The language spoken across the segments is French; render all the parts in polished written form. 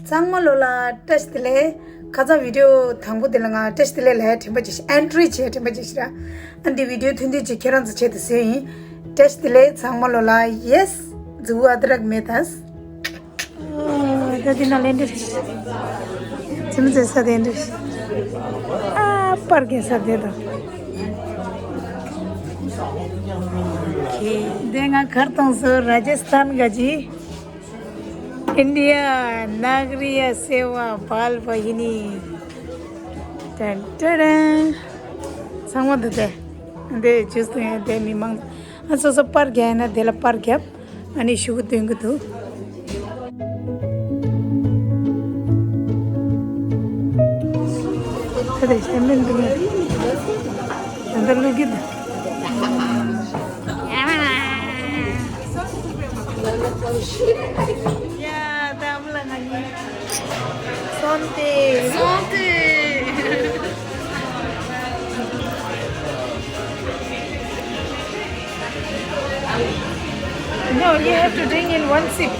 장말로라 테스트레 가자 비디오 당보들랑아 테스트레 래 템버지 엔트리 체 템버지라 안디 비디오 튼디 지케란즈 체드세 테스트레 장말로라 예스 주아드락 메타스 다디나 렌드 समझे सदेंद्र पर के सदे तो देंगा करता हूँ सो राजस्थान गजी इंडिया नागरिक सेवा बाल बहिनी संगत दे चूस्त दे मिमांग असो सब पर गया ना देला पर गया आणि शुभ देंग तो Ada istemin dulu. Ntar lu gitu. Ya, tamla lagi. Santé. Santé. No, you have to drink in one sip.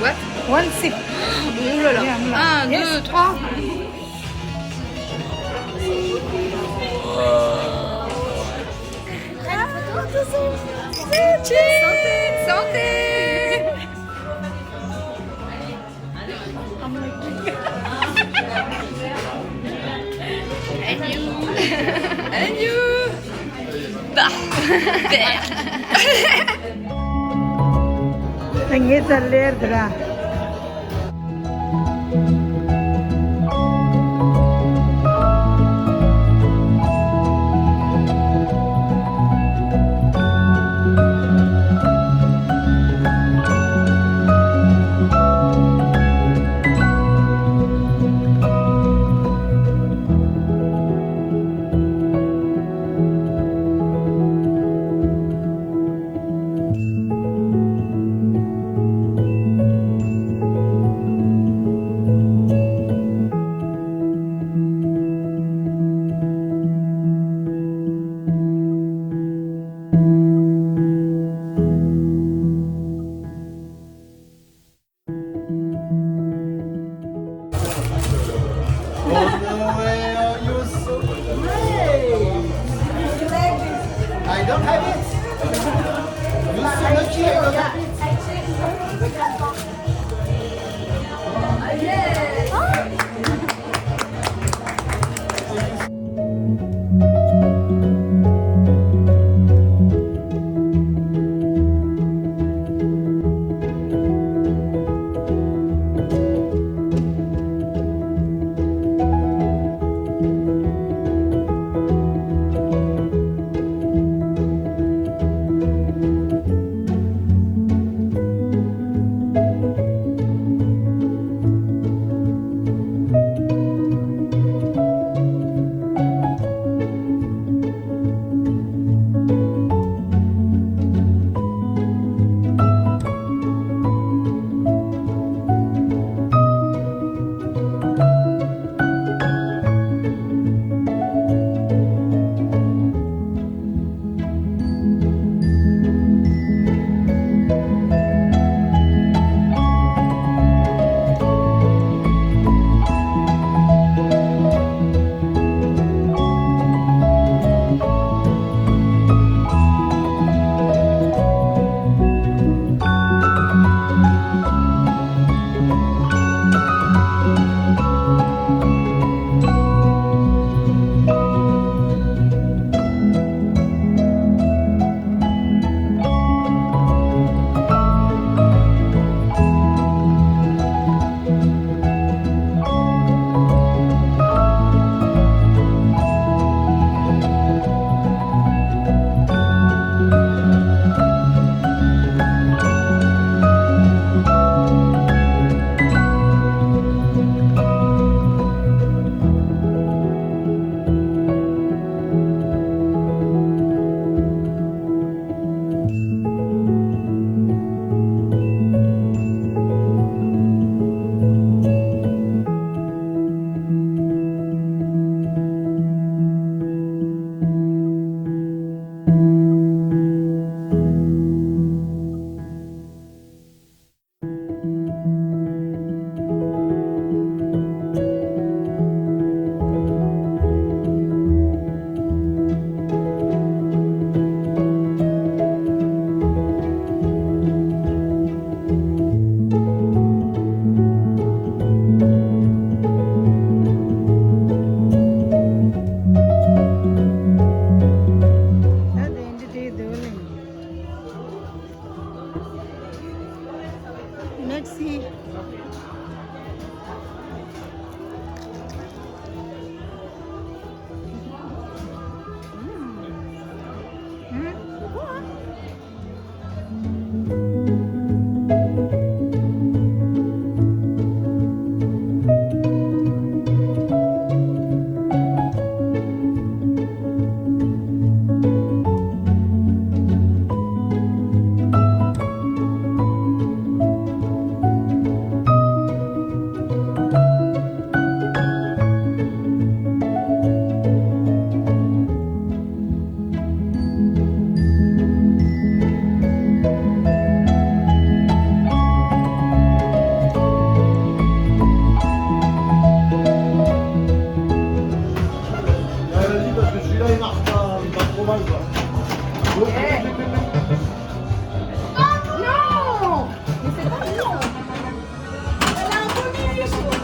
What? One sip. Oh là là. Yeah, 1, 2, 3. Santé. And you. And you. Bah. Ini terlihat dah. I don't have it. You so lucky I don't have it. Vas-y, parce que celui-là, il marche pas trop mal, quoi. Non. Mais c'est pas bien. Elle a un peu mis les choses.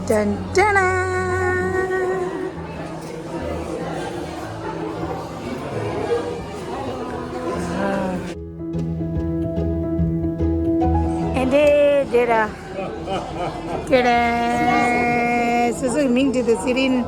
Dun, dun, dun. Dera. Keda. So Ming to the Syrian.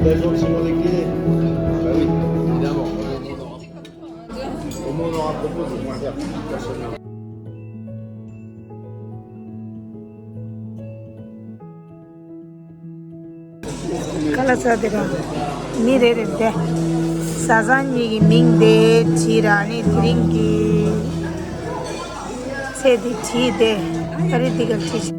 Gentiment décliné. Bah oui, évidemment. Au moins on aura proposé de moins faire. Kalasadera. Mirere de. Sazanyi Ming de Chirani Drinki. Say the tea de. Very difficult.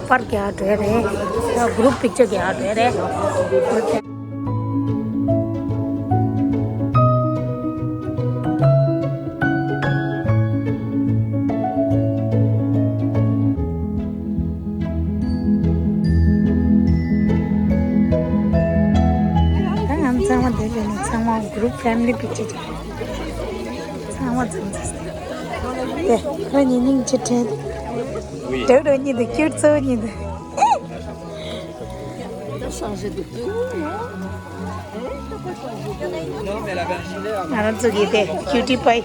park ya dere group picture ya dere sama group family picture sama deh kani ning chete dodo ni de cute so ni de T'as changé de tenue, non? Non, mais elle avait un gilet. aran so gite cutie pie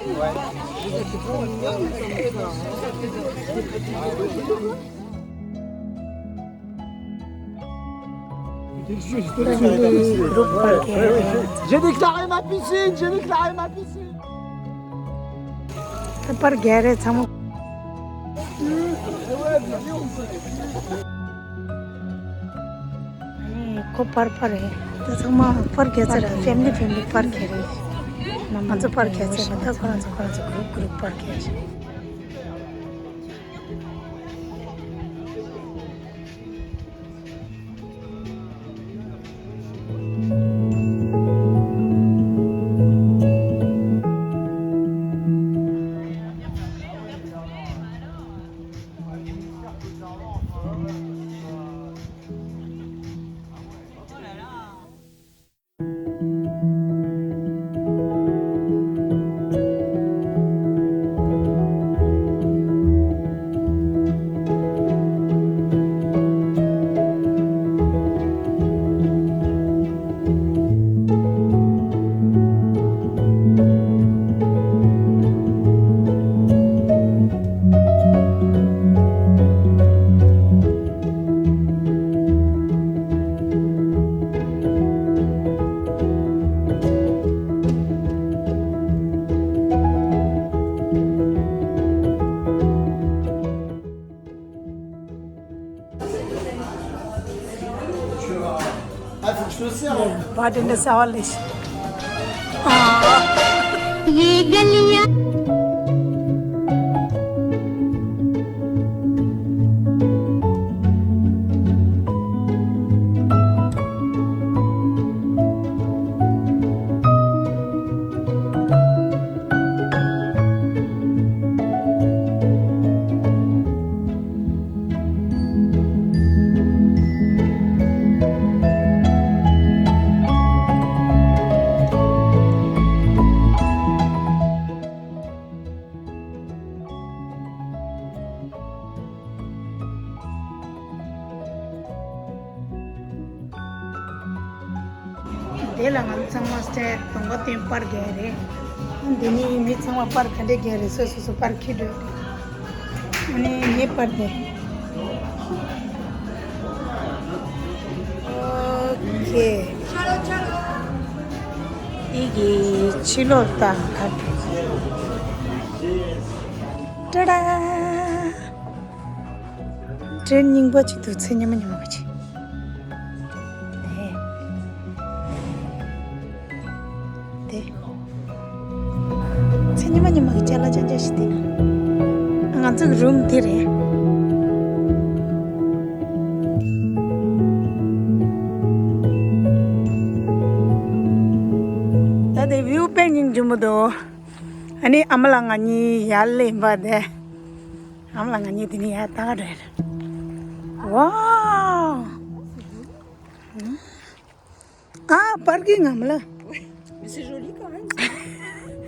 group park J'ai déclaré ma piscine, j'ai déclaré ma piscine. par gare sama को पर है तो समा पर के चरा फैमिली पर के रे नम्मा तो पर के छ बता कोन ग्रुप पर के छ Ah, faut que je te serve. What in the Sawalish? Dela ngal sama ste tongo tim par gere dini mi sama par khade gere so par khido ani ye par de okay chalo igi chilota khat tada training bachi tu chenya manya bachi Sanya magi chala janja shite ngantuk room dire tade view painting jumudo ani amalangani yalle bade amalangani dini ya tagare wow ah parking amla Mais c'est joli quand même.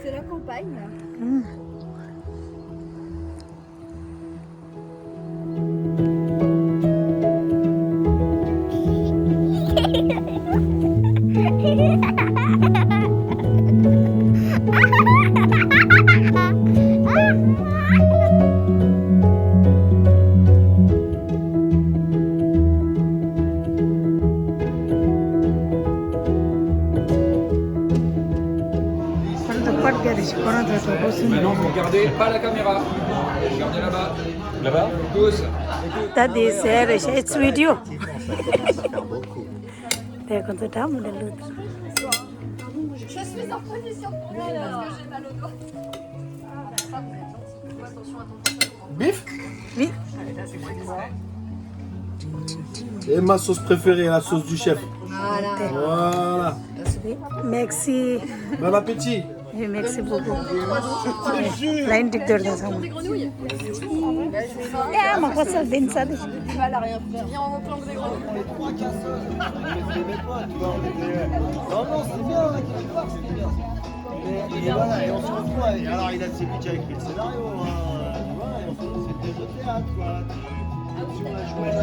C'est la campagne là. Maintenant, vous regardez pas la caméra. Regardez là-bas. Là-bas Tous. T'as des serres, c'est vidéo. T'es content de l'autre. Je suis en position pour elle parce que j'ai mal au dos. Bif. Oui. Et ma sauce préférée, la sauce du chef. Voilà. Merci. Bon appétit. Merci beaucoup. Line dictateur dans ça. Ah, ma quoi ça vient ça. Du mal à rien faire. Viens, on planque des grenouilles. Non, non, c'est bien, c'est bien. Et voilà, et on se retrouve avec. Alors, il a c'est lui qui a écrit le scénario. Voilà, et on fait une pièce de théâtre, quoi. On a joué là.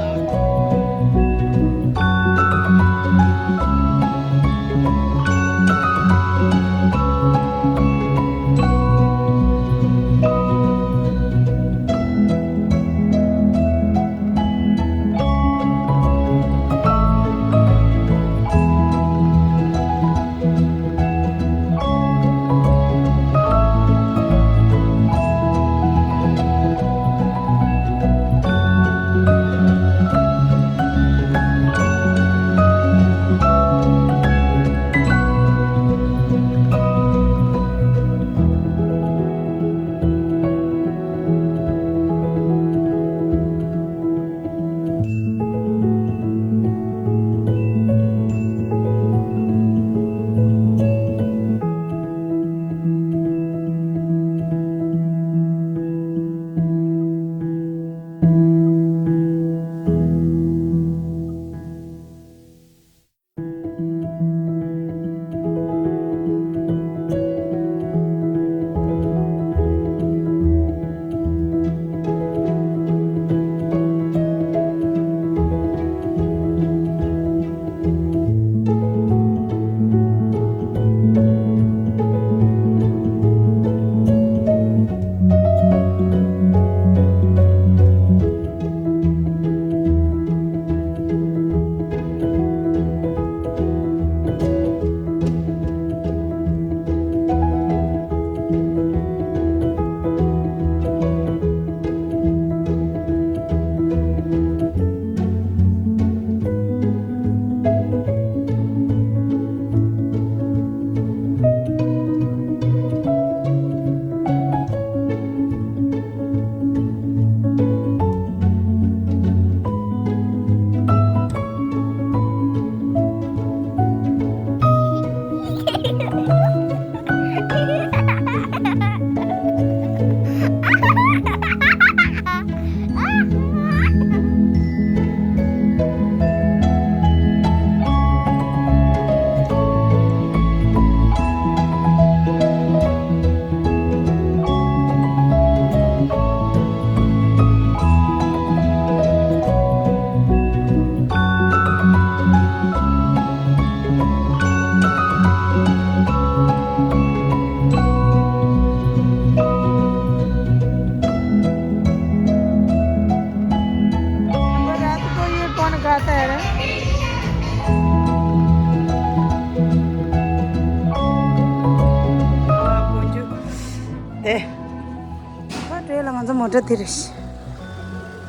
motor tiris.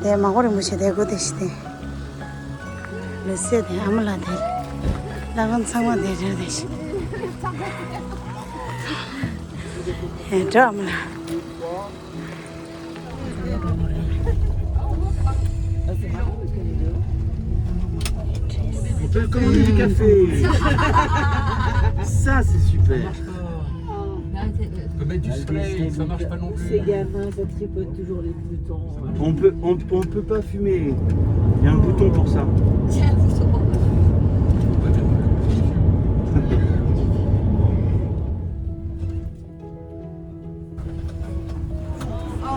Dia makore musi dia go deshte. Lese dia amala dia. Lagan sama dia desh. Amala. On peut commander du café. Ça c'est super. On peut mettre du spray, ça marche pas non plus. Ces gamins, ça tripote toujours les boutons. On peut pas fumer. Il y a un bouton pour ça. Tiens, un bouton.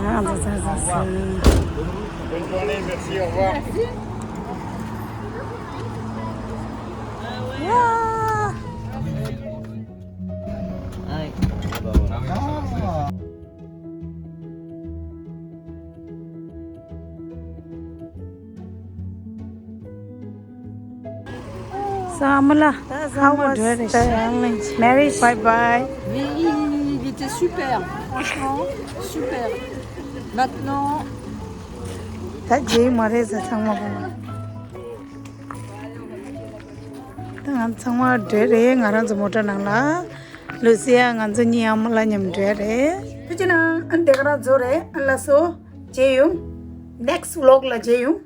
Ah, ça. Bonne journée, merci, au revoir. Samala, how was the marriage? Bye bye. Mais il était super, franchement, super. Maintenant, Ta jay mare sa changma ko. Tangan changma dere ngaran jmota nangla. Lucia ngan jni amala nyam dere. Tujina an dekra jore Allah so jeyung. Next vlog la jeyung.